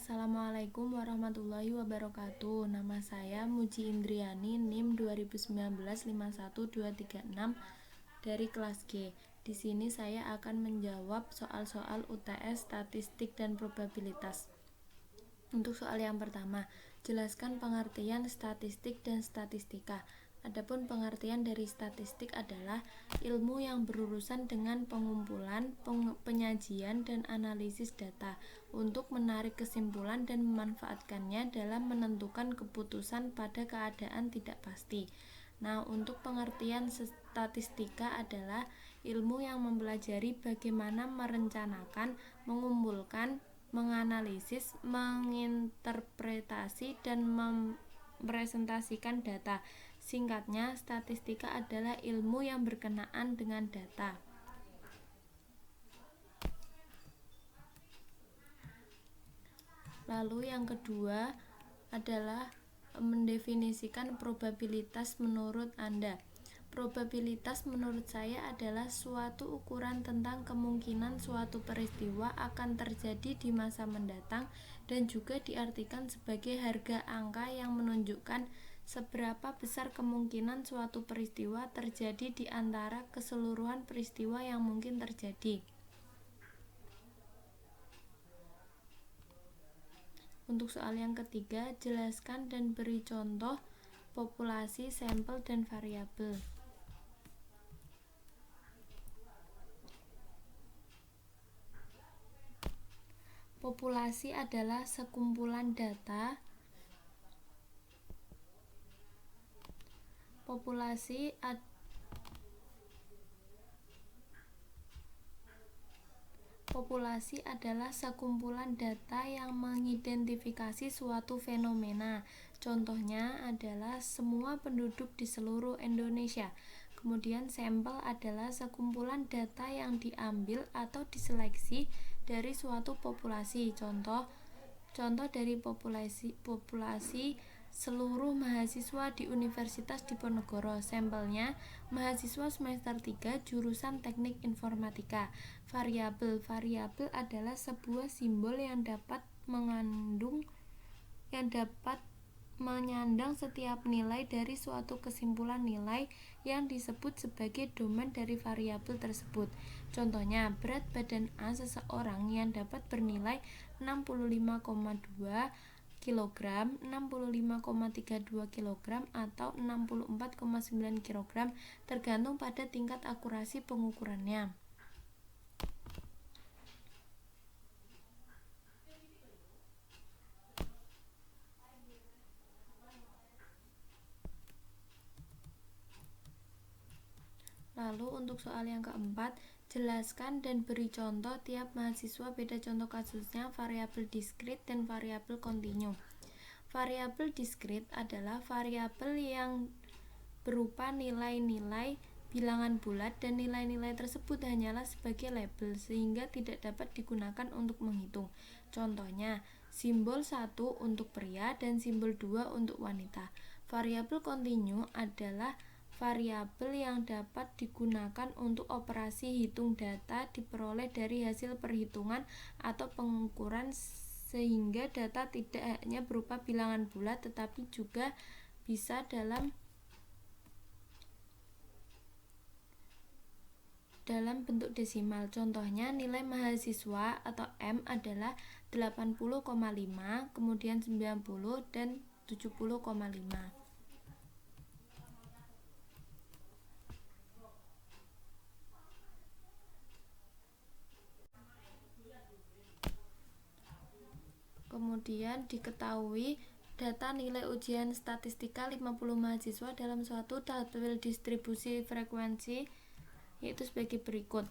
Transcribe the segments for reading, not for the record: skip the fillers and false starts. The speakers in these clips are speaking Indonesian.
Assalamualaikum warahmatullahi wabarakatuh. Nama saya Muji Indriani, NIM 2019 51236 dari kelas G. Di sini saya akan menjawab soal-soal UTS, statistik dan probabilitas. Untuk soal yang pertama, jelaskan pengertian statistik dan statistika. Adapun pengertian dari statistik adalah ilmu yang berurusan dengan pengumpulan, penyajian, dan analisis data untuk menarik kesimpulan dan memanfaatkannya dalam menentukan keputusan pada keadaan tidak pasti. Nah, untuk pengertian statistika adalah ilmu yang mempelajari bagaimana merencanakan, mengumpulkan, menganalisis, menginterpretasi, dan mempresentasikan data. Singkatnya, statistika adalah ilmu yang berkenaan dengan data. Lalu yang kedua adalah mendefinisikan probabilitas menurut Anda. Probabilitas menurut saya adalah suatu ukuran tentang kemungkinan suatu peristiwa akan terjadi di masa mendatang dan juga diartikan sebagai harga angka yang menunjukkan seberapa besar kemungkinan suatu peristiwa terjadi di antara keseluruhan peristiwa yang mungkin terjadi. Untuk soal yang ketiga, jelaskan dan beri contoh populasi, sampel, dan variabel. Populasi adalah sekumpulan data. Populasi adalah sekumpulan data yang mengidentifikasi suatu fenomena. Contohnya adalah semua penduduk di seluruh Indonesia. Kemudian sampel adalah sekumpulan data yang diambil atau diseleksi dari suatu populasi. Contoh dari populasi seluruh mahasiswa di Universitas Diponegoro. Sampelnya mahasiswa semester 3 jurusan Teknik Informatika. Variabel adalah sebuah simbol yang dapat menyandang setiap nilai dari suatu kesimpulan nilai yang disebut sebagai domain dari variabel tersebut. Contohnya, berat badan A seseorang yang dapat bernilai 65,2 kg, 65,32 kg, atau 64,9 kg tergantung pada tingkat akurasi pengukurannya. Lalu untuk soal yang keempat, jelaskan dan beri contoh tiap mahasiswa beda contoh kasusnya, variabel diskrit dan variabel kontinu. Variabel diskrit adalah variabel yang berupa nilai-nilai bilangan bulat dan nilai-nilai tersebut hanyalah sebagai label sehingga tidak dapat digunakan untuk menghitung. Contohnya, simbol 1 untuk pria dan simbol 2 untuk wanita. Variabel kontinu adalah variabel yang dapat digunakan untuk operasi hitung data diperoleh dari hasil perhitungan atau pengukuran sehingga data tidak hanya berupa bilangan bulat tetapi juga bisa dalam bentuk desimal. Contohnya, nilai mahasiswa atau M adalah 80,5, kemudian 90 dan 70,5. Kemudian diketahui data nilai ujian statistika 50 mahasiswa dalam suatu tabel distribusi frekuensi yaitu sebagai berikut.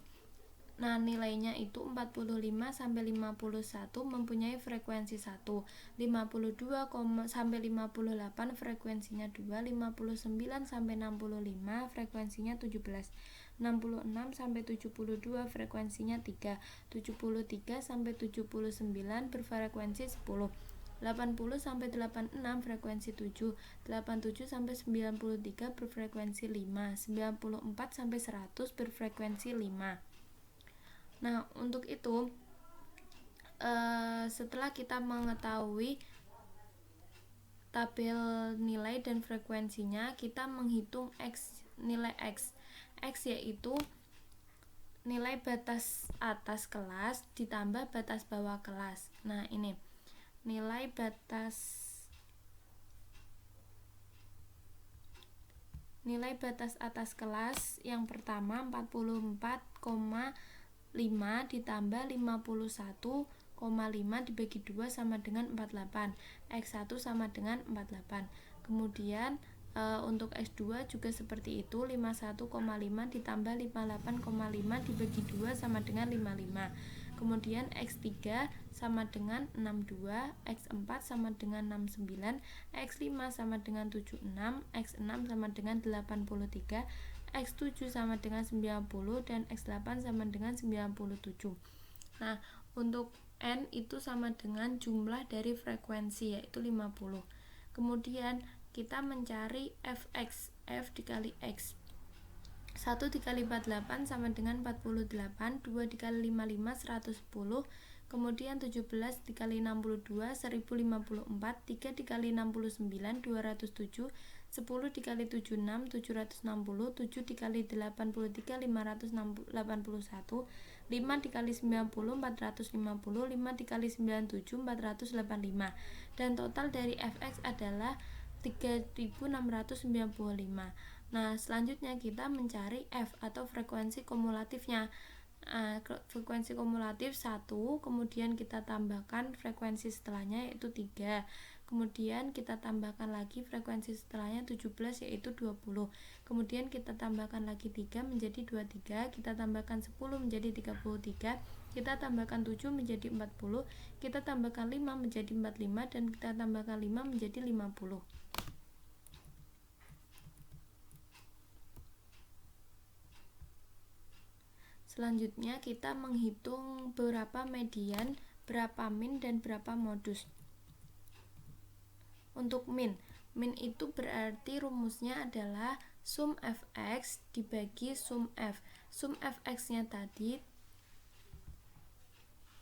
Nah, nilainya itu 45 sampai 51 mempunyai frekuensi 1, 52 sampai 58 frekuensinya 2, 59 sampai 65 frekuensinya 17, 66 sampai 72 frekuensinya 3, 73 sampai 79 berfrekuensi 10, 80 sampai 86 frekuensi 7, 87 sampai 93 berfrekuensi 5, 94 sampai 100 berfrekuensi 5. Nah, untuk itu setelah kita mengetahui tabel nilai dan frekuensinya, kita menghitung nilai X. X yaitu nilai batas atas kelas ditambah batas bawah kelas. Nah, ini nilai batas atas kelas yang pertama 44,5 ditambah 51,5 dibagi 2 sama dengan 48. X1 sama dengan 48. Kemudian untuk X2 juga seperti itu, 51,5 ditambah 58,5 dibagi 2 sama dengan 55. Kemudian X3 sama dengan 62, X4 sama dengan 69, X5 sama dengan 76, X6 sama dengan 83, X7 sama dengan 90, dan X8 sama dengan 97. Nah, untuk N itu sama dengan jumlah dari frekuensi, yaitu 50. Kemudian kita mencari Fx, F dikali X. 1 dikali 48 sama dengan 48, 2 dikali 55 110, kemudian 17 dikali 62 1054, 3 dikali 69 207, 10 dikali 76 760, 7 dikali 83 581, 5 dikali 90 450, 5 dikali 97 485, dan total dari Fx adalah 3695. Nah, selanjutnya kita mencari F atau frekuensi kumulatifnya. Frekuensi kumulatif 1, kemudian kita tambahkan frekuensi setelahnya yaitu 3. Kemudian kita tambahkan lagi frekuensi setelahnya 17 yaitu 20. Kemudian kita tambahkan lagi 3 menjadi 23, kita tambahkan 10 menjadi 33, kita tambahkan 7 menjadi 40, kita tambahkan 5 menjadi 45, dan kita tambahkan 5 menjadi 50. Selanjutnya kita menghitung berapa median, berapa min, dan berapa modus. Untuk min itu berarti rumusnya adalah sum Fx dibagi sum F. Sum Fx-nya tadi,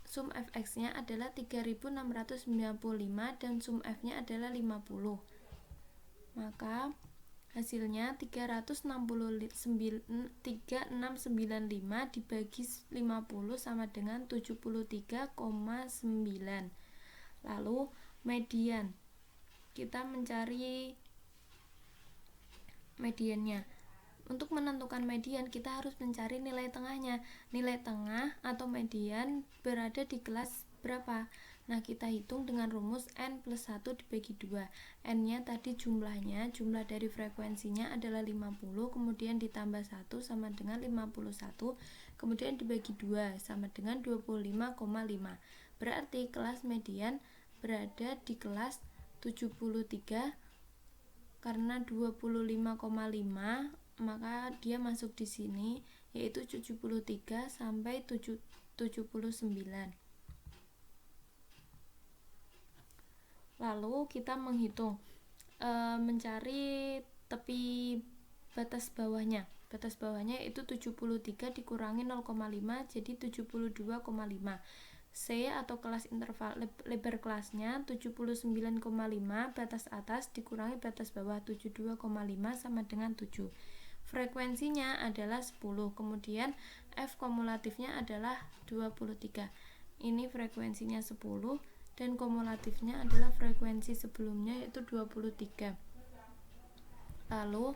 sum Fx-nya adalah 3695 dan sum F-nya adalah 50. Maka hasilnya 3695 dibagi 50 sama dengan 73,9. Lalu median, kita mencari mediannya. Untuk menentukan median, kita harus mencari nilai tengahnya. Nilai tengah atau median berada di kelas berapa? Nah, kita hitung dengan rumus N plus 1 dibagi 2. N-nya tadi jumlahnya, jumlah dari frekuensinya adalah 50, kemudian ditambah 1 sama dengan 51, kemudian dibagi 2 sama dengan 25,5. Berarti kelas median berada di kelas 73, karena 25,5 maka dia masuk di sini, yaitu 73 sampai 79. Lalu kita menghitung mencari tepi batas bawahnya. Batas bawahnya itu 73 dikurangi 0,5 jadi 72,5. C atau kelas interval lebar kelasnya 79,5, batas atas dikurangi batas bawah 72,5 sama dengan 7. Frekuensinya adalah 10, kemudian F kumulatifnya adalah 23. Ini frekuensinya 10 dan kumulatifnya adalah frekuensi sebelumnya yaitu 23. Lalu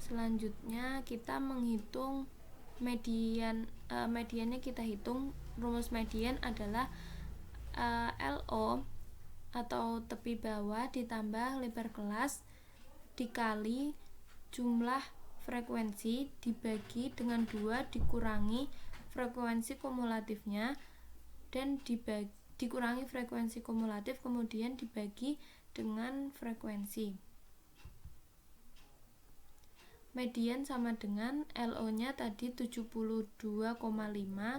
selanjutnya kita menghitung median. Mediannya kita hitung, rumus median adalah LO atau tepi bawah ditambah lebar kelas dikali jumlah frekuensi dibagi dengan 2 dikurangi frekuensi kumulatifnya dan dikurangi frekuensi kumulatif kemudian dibagi dengan frekuensi. Median sama dengan LO-nya tadi 72,5,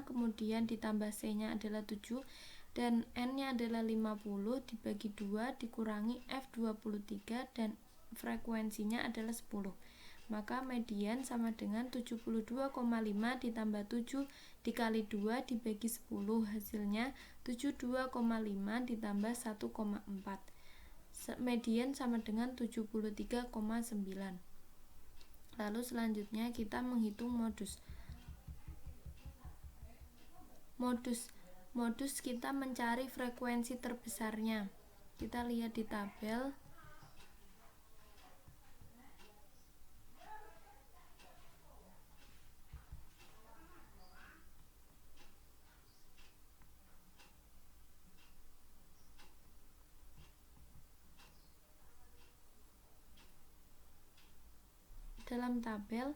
kemudian ditambah C-nya adalah 7 dan N-nya adalah 50 dibagi 2 dikurangi F23 dan frekuensinya adalah 10. maka median sama dengan 72,5 ditambah 7 dikali 2 dibagi 10, hasilnya 72,5 ditambah 1,4. Median sama dengan 73,9. Lalu selanjutnya kita menghitung modus. Modus kita mencari frekuensi terbesarnya. Kita lihat di tabel. Dalam tabel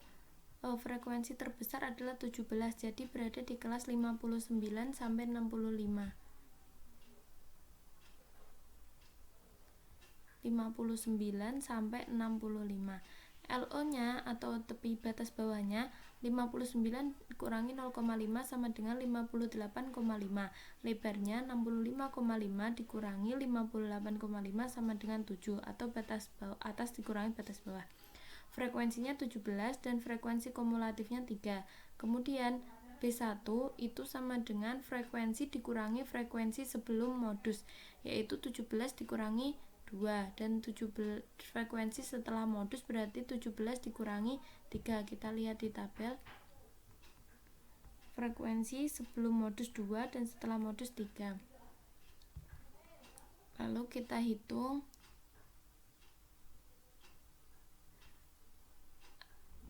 frekuensi terbesar adalah 17, jadi berada di kelas 59 sampai 65. 59 sampai 65. LO-nya atau tepi batas bawahnya 59 kurangi 0,5 sama dengan 58,5. Lebarnya 65,5 dikurangi 58,5 sama dengan 7 atau batas atas dikurangi batas bawah. Frekuensinya 17 dan frekuensi kumulatifnya 3. Kemudian B1 itu sama dengan frekuensi dikurangi frekuensi sebelum modus, yaitu 17 dikurangi 2, dan 17 frekuensi setelah modus berarti 17 dikurangi 3. Kita lihat di tabel. Frekuensi sebelum modus 2 dan setelah modus 3. Lalu kita hitung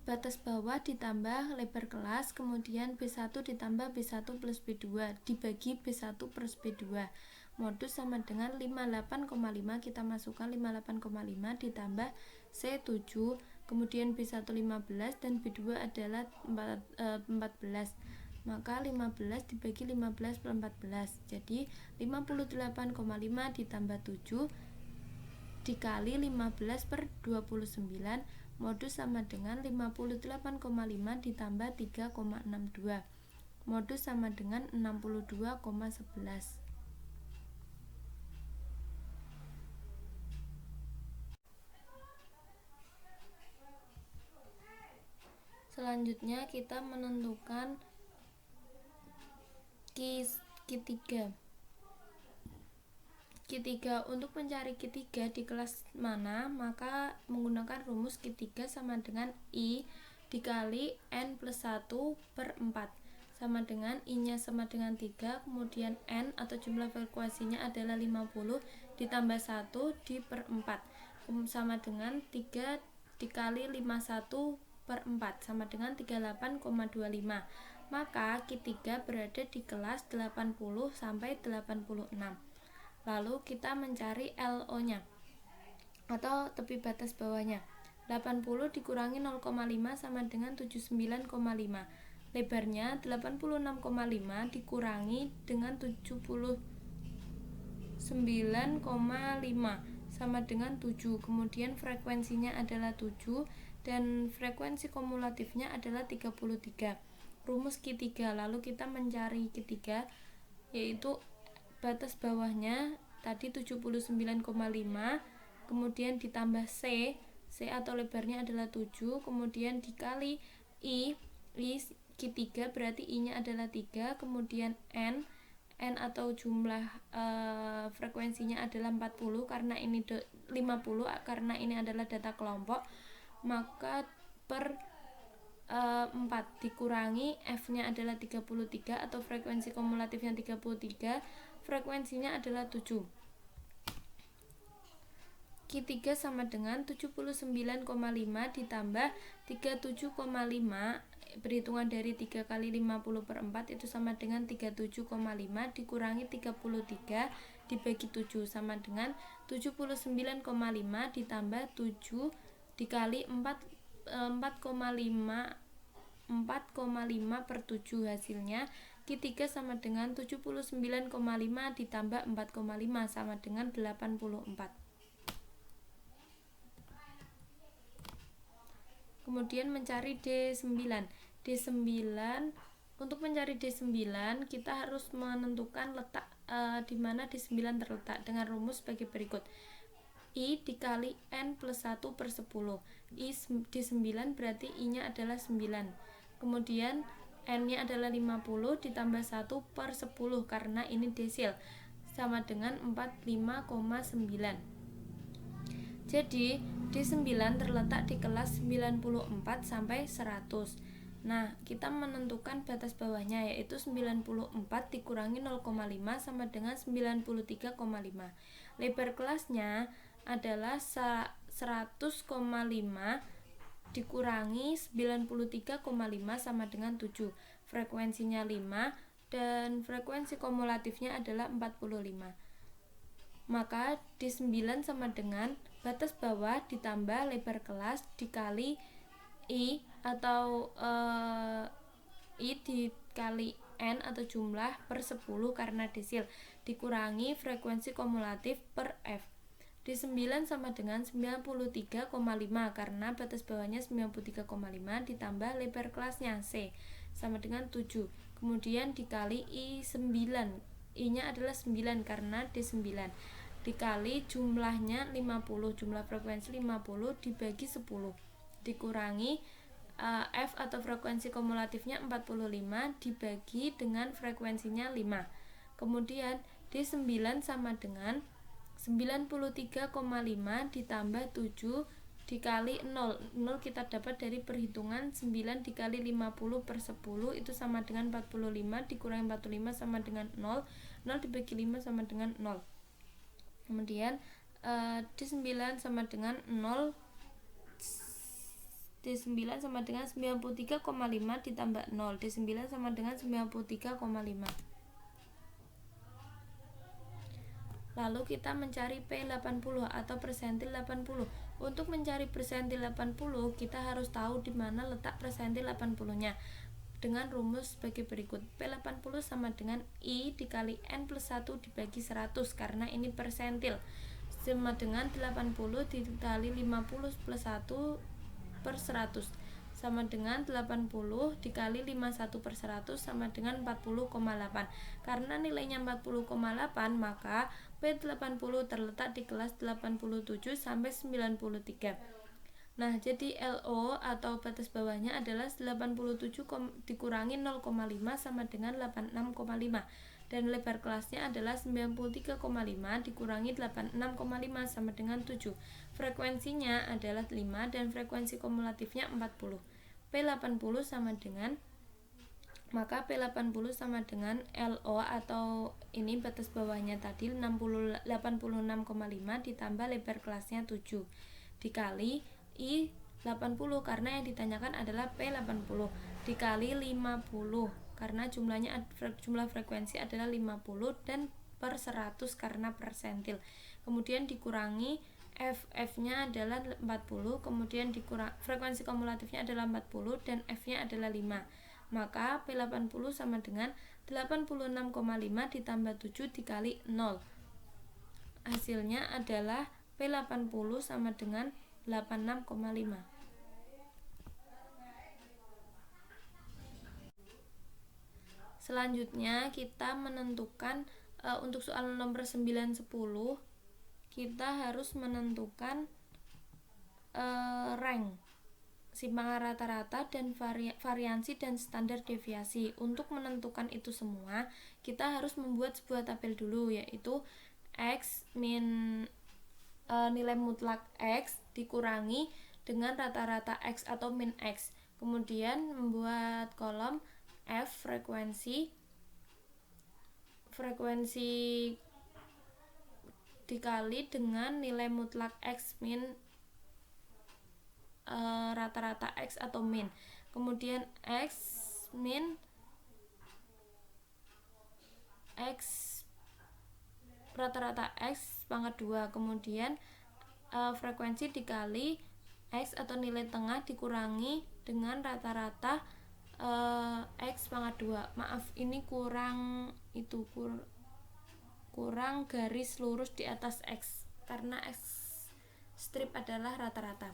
batas bawah ditambah lebar kelas, kemudian B1 ditambah B1 plus B2 dibagi B1 plus B2. Modus sama dengan 58,5, kita masukkan 58,5 ditambah C7, kemudian B1 15 dan B2 adalah 14. Maka 15 dibagi 15 per 14, jadi 58,5 ditambah 7 dikali 15 per 29, modus sama dengan 58,5 ditambah 3,62. Modus sama dengan 62,11. Selanjutnya kita menentukan Q3. Q3, untuk mencari Q3 di kelas mana, maka menggunakan rumus Q3 sama dengan I dikali N plus 1 per 4 sama dengan I-nya sama dengan 3, kemudian N atau jumlah frekuensinya adalah 50 ditambah 1 di per 4 sama dengan 3 dikali 51 per 4 sama dengan 38,25. Maka Q3 berada di kelas 80 sampai 86. Lalu kita mencari LO-nya atau tepi batas bawahnya. 80 dikurangi 0,5 sama dengan 79,5. Lebarnya 86,5 dikurangi dengan 79,5 sama dengan 7. Kemudian frekuensinya adalah 7 dan frekuensi kumulatifnya adalah 33. Rumus Q3, lalu kita mencari Q3, yaitu batas bawahnya tadi 79,5, kemudian ditambah C atau lebarnya adalah 7, kemudian dikali I Q3 berarti I-nya adalah 3, kemudian N atau jumlah frekuensinya adalah 40 karena ini 50 karena ini adalah data kelompok, maka per 4 dikurangi F-nya adalah 33 atau frekuensi kumulatifnya 33, frekuensinya adalah 7. Q3 sama dengan 79,5 ditambah 37,5, perhitungan dari 3 kali 50 per 4 itu sama dengan 37,5 dikurangi 33 dibagi 7 sama dengan 79,5 ditambah 7 dikali 4,5 per 7, hasilnya Q3 sama dengan 79,5 ditambah 4,5 sama dengan 84. Kemudian mencari D9. Untuk mencari D9 kita harus menentukan letak di mana D9 terletak dengan rumus sebagai berikut. I dikali N plus 1 per 10. I di 9 berarti I nya adalah 9. Kemudian N nya adalah 50 ditambah 1 per 10 karena ini desil, sama dengan 45,9. Jadi D9 terletak di kelas 94 sampai 100. Nah, kita menentukan batas bawahnya yaitu 94 dikurangi 0,5 sama dengan 93,5. Lebar kelasnya adalah 100,5 dikurangi 93,5 sama dengan 7. Frekuensinya 5 dan frekuensi kumulatifnya adalah 45. Maka D9 sama dengan batas bawah ditambah lebar kelas dikali I atau I dikali N atau jumlah per 10 karena desil dikurangi frekuensi kumulatif per F. D9 sama dengan 93,5 karena batas bawahnya 93,5 ditambah lebar kelasnya C sama dengan 7. Kemudian dikali I9. I nya adalah 9 karena D9 dikali jumlahnya 50, jumlah frekuensi 50 dibagi 10 dikurangi F atau frekuensi kumulatifnya 45 dibagi dengan frekuensinya 5. Kemudian D9 sama dengan 93,5 ditambah 7 dikali 0. 0 kita dapat dari perhitungan 9 dikali 50 per 10 itu sama dengan 45 dikurangi 45 sama dengan 0. 0 dibagi 5 sama dengan 0. Kemudian D9 sama dengan 0. D9 sama dengan 93,5 ditambah 0. D9 sama dengan 93,5. Lalu kita mencari P80 atau persentil 80. Untuk mencari persentil 80, kita harus tahu di mana letak persentil 80-nya. Dengan rumus sebagai berikut. P80 sama dengan I dikali N plus 1 dibagi 100 karena ini persentil, sama dengan 80 dikali 50 plus 1 per 100 sama dengan 80 dikali 51 per 100 sama dengan 40,8. Karena nilainya 40,8 maka P80 terletak di kelas 87 sampai 93. Nah, jadi LO atau batas bawahnya adalah 87 dikurangi 0,5 sama dengan 86,5 dan lebar kelasnya adalah 93,5 dikurangi 86,5 sama dengan 7. Frekuensinya adalah 5 dan frekuensi kumulatifnya 40. P80 sama dengan maka P80 sama dengan LO atau ini batas bawahnya tadi 86,5 ditambah lebar kelasnya 7 dikali I 80 karena yang ditanyakan adalah P80 dikali 50 karena jumlah frekuensi adalah 50 dan per 100 karena persentil. Kemudian dikurangi F-nya adalah 40, kemudian frekuensi kumulatifnya adalah 40 dan F-nya adalah 5. Maka P80 sama dengan 86,5 ditambah 7 dikali 0. Hasilnya adalah P80 sama dengan 86,5. Selanjutnya kita menentukan untuk soal nomor 9, 10 kita harus menentukan rank simpangan rata-rata dan variansi dan standar deviasi. Untuk menentukan itu semua kita harus membuat sebuah tabel dulu, yaitu X min nilai mutlak X dikurangi dengan rata-rata X atau min X. Kemudian membuat kolom F frekuensi dikali dengan nilai mutlak X min rata-rata X atau min. Kemudian X min X rata-rata X pangkat 2. Kemudian frekuensi dikali X atau nilai tengah dikurangi dengan rata-rata X pangkat 2. Maaf, ini kurang garis lurus di atas X karena X strip adalah rata-rata.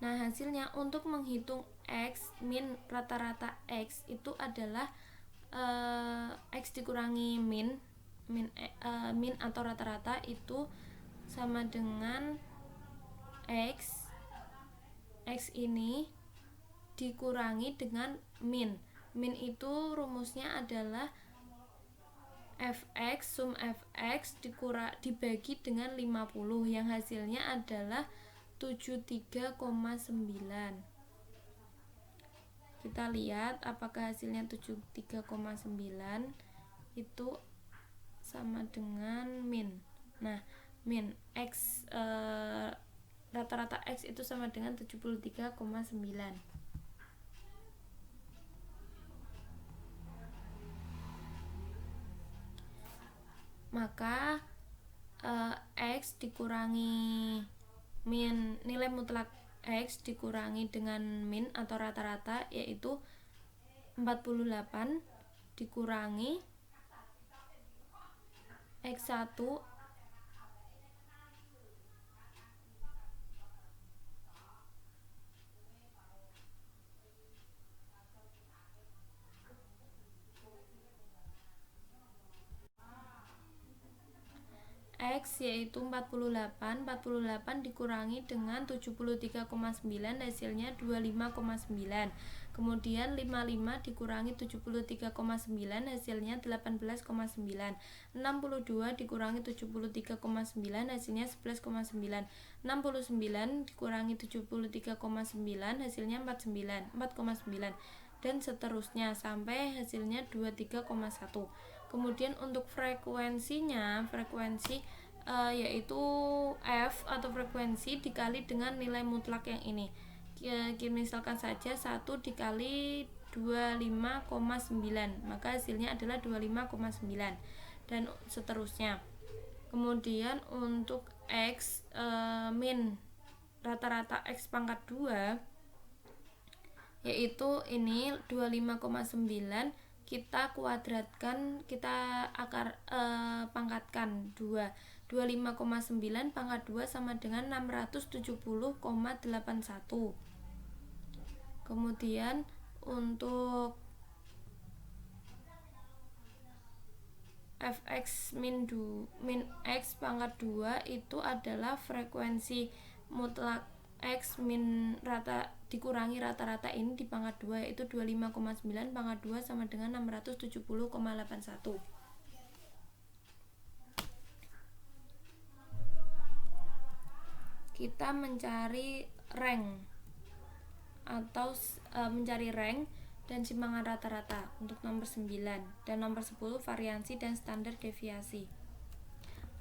Nah, hasilnya untuk menghitung X min rata-rata X itu adalah X dikurangi min min atau rata-rata itu sama dengan X ini dikurangi dengan min. Min itu rumusnya adalah fx sum fx dibagi dengan 50 yang hasilnya adalah 73,9. Kita lihat apakah hasilnya 73,9 itu sama dengan min. Nah, min X rata-rata X itu sama dengan 73,9. Maka X dikurangi min, nilai mutlak X dikurangi dengan min atau rata-rata yaitu 48 dikurangi X1 X yaitu 48 dikurangi dengan 73,9 hasilnya 25,9. Kemudian 55 dikurangi 73,9 hasilnya 18,9. 62 dikurangi 73,9 hasilnya 11,9. 69 dikurangi 73,9 hasilnya 4,9 dan seterusnya sampai hasilnya 23,1. Kemudian untuk frekuensinya, yaitu F atau frekuensi dikali dengan nilai mutlak yang ini. Misalkan saja 1 dikali 25,9, maka hasilnya adalah 25,9 dan seterusnya. Kemudian untuk X min rata-rata X pangkat 2 yaitu ini 25,9 kita kuadratkan, kita pangkatkan 2. 25,9 pangkat 2 sama dengan 670,81. Kemudian untuk fx min x pangkat 2 itu adalah frekuensi mutlak X min dikurangi rata-rata ini di pangkat 2 yaitu 25,9 pangkat 2 sama dengan 670,81. Kita mencari rank atau mencari rank dan simpangan rata-rata untuk nomor 9 dan nomor 10 variansi dan standar deviasi.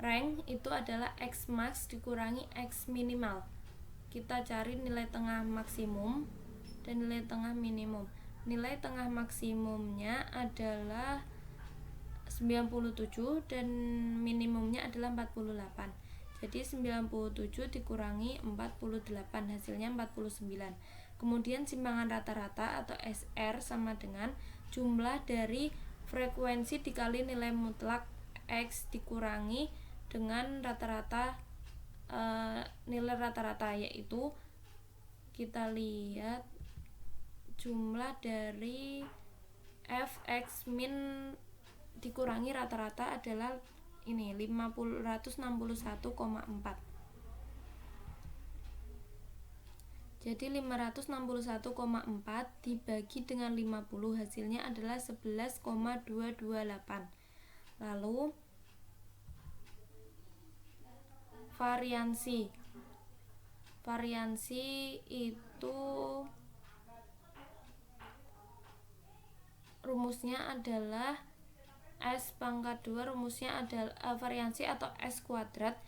Rank itu adalah X max dikurangi X minimal. Kita cari nilai tengah maksimum dan nilai tengah minimum. Nilai tengah maksimumnya adalah 97 dan minimumnya adalah 48. Jadi 97 dikurangi 48 hasilnya 49. Kemudian simpangan rata-rata atau SR sama dengan jumlah dari frekuensi dikali nilai mutlak X dikurangi dengan rata-rata nilai rata-rata, yaitu kita lihat jumlah dari fx min dikurangi rata-rata adalah ini 561,4. Jadi 561,4 dibagi dengan 50 hasilnya adalah 11,228. Lalu variansi itu rumusnya adalah S pangkat 2, rumusnya adalah variansi atau S kuadrat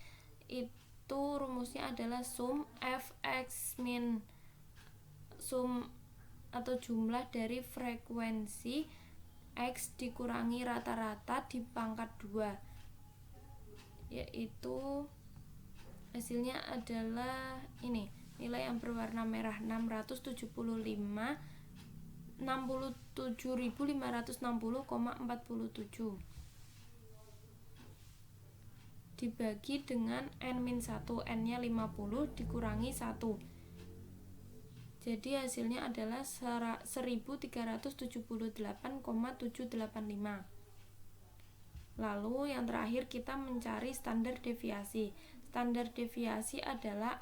itu rumusnya adalah sum fx min sum atau jumlah dari frekuensi X dikurangi rata-rata di pangkat 2, yaitu hasilnya adalah ini nilai yang berwarna merah 67.560,47 dibagi dengan n-1, n-nya 50 dikurangi 1. Jadi hasilnya adalah 1378,785. Lalu yang terakhir kita mencari standar deviasi. Standar deviasi adalah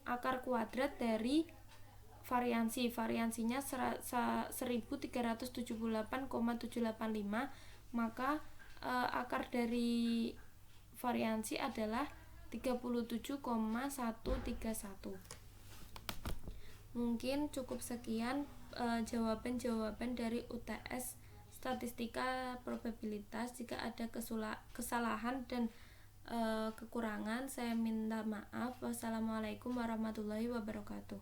akar kuadrat dari variansi. Variansinya 1378,785, maka akar dari variansi adalah 37,131. Mungkin cukup sekian jawaban-jawaban dari UTS statistika probabilitas. Jika ada kesalahan dan kekurangan, saya minta maaf. Wassalamualaikum warahmatullahi wabarakatuh.